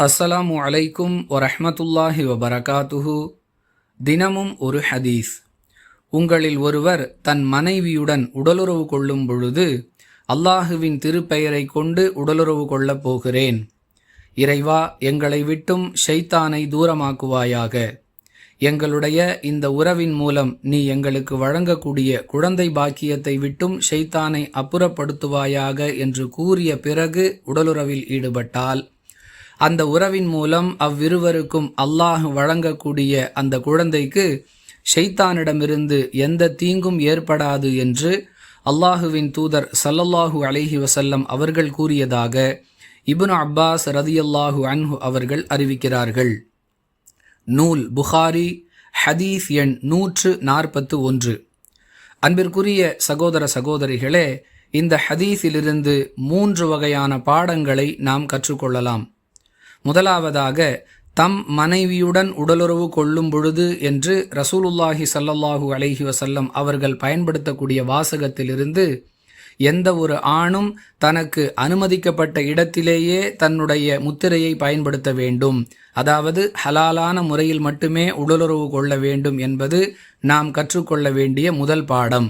அஸ்ஸலாமு அலைக்கும் வரஹ்மத்துல்லாஹி வபரகாத்துஹு. தினமும் ஒரு ஹதீஸ். உங்களில் ஒருவர் தன் மனைவியுடன் உடலுறவு கொள்ளும் பொழுது, அல்லாஹுவின் திருப்பெயரை கொண்டு உடலுறவு கொள்ளப் போகிறேன். இறைவா, எங்களை விட்டும் ஷைத்தானை தூரமாக்குவாயாக. எங்களுடைய இந்த உறவின் மூலம் நீ எங்களுக்கு வழங்கக்கூடிய குழந்தை பாக்கியத்தை விட்டும் ஷைத்தானை அப்புறப்படுத்துவாயாக என்று கூறிய பிறகு உடலுறவில் ஈடுபட்டால், அந்த உறவின் மூலம் அவ்விருவருக்கும் அல்லாஹ் வழங்கக்கூடிய அந்த குழந்தைக்கு ஷைத்தானிடமிருந்து எந்த தீங்கும் ஏற்படாது என்று அல்லாஹுவின் தூதர் ஸல்லல்லாஹு அலைஹி வஸல்லம் அவர்கள் கூறியதாக இப்னு அப்பாஸ் ரதியல்லாஹு அன்ஹு அவர்கள் அறிவிக்கிறார்கள். நூல் புகாரி, ஹதீஸ் எண் 141. அன்பிற்குரிய சகோதர சகோதரிகளே, இந்த ஹதீஸிலிருந்து 3 வகையான பாடங்களை நாம் கற்றுக்கொள்ளலாம். முதலாவதாக, தம் மனைவியுடன் உடலுறவு கொள்ளும் பொழுது என்று ரசூலுல்லாஹி ஸல்லல்லாஹு அலைஹி வஸல்லம் அவர்கள் பயன்படுத்தக்கூடிய வாசகத்திலிருந்து, எந்த ஒரு ஆணும் தனக்கு அனுமதிக்கப்பட்ட இடத்திலேயே தன்னுடைய முத்திரையை பயன்படுத்த வேண்டும், அதாவது ஹலாலான முறையில் மட்டுமே உடலுறவு கொள்ள வேண்டும் என்பது நாம் கற்றுக்கொள்ள வேண்டிய முதல் பாடம்.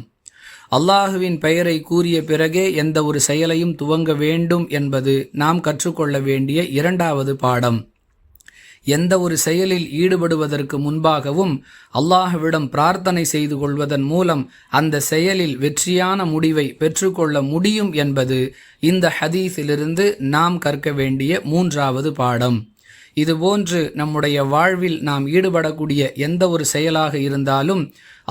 அல்லாஹுவின் பெயரை கூறிய பிறகே எந்த ஒரு செயலையும் துவங்க வேண்டும் என்பது நாம் கற்றுக்கொள்ள வேண்டிய இரண்டாவது பாடம். எந்த ஒரு செயலில் ஈடுபடுவதற்கு முன்பாகவும் அல்லாஹ்விடம் பிரார்த்தனை செய்து கொள்வதன் மூலம் அந்த செயலில் வெற்றியான முடிவை பெற்றுக்கொள்ள முடியும் என்பது இந்த ஹதீஸிலிருந்து நாம் கற்க வேண்டிய 3வது பாடம். இதுபோன்று நம்முடைய வாழ்வில் நாம் ஈடுபடக்கூடிய எந்த ஒரு செயலாக இருந்தாலும்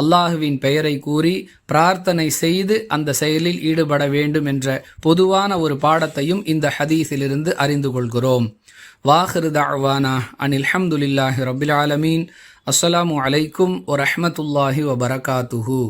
அல்லாஹுவின் பெயரை கூறி பிரார்த்தனை செய்து அந்த செயலில் ஈடுபட வேண்டும் என்ற பொதுவான ஒரு பாடத்தையும் இந்த ஹதீஸிலிருந்து அறிந்து கொள்கிறோம். வாஹிரு தஅவானா அனில் ஹம்துலில்லாஹி ரப்பில் ஆலமீன். அஸ்ஸலாமு அலைக்கும் வரஹ்மத்துல்லாஹி வபரகாத்துஹு.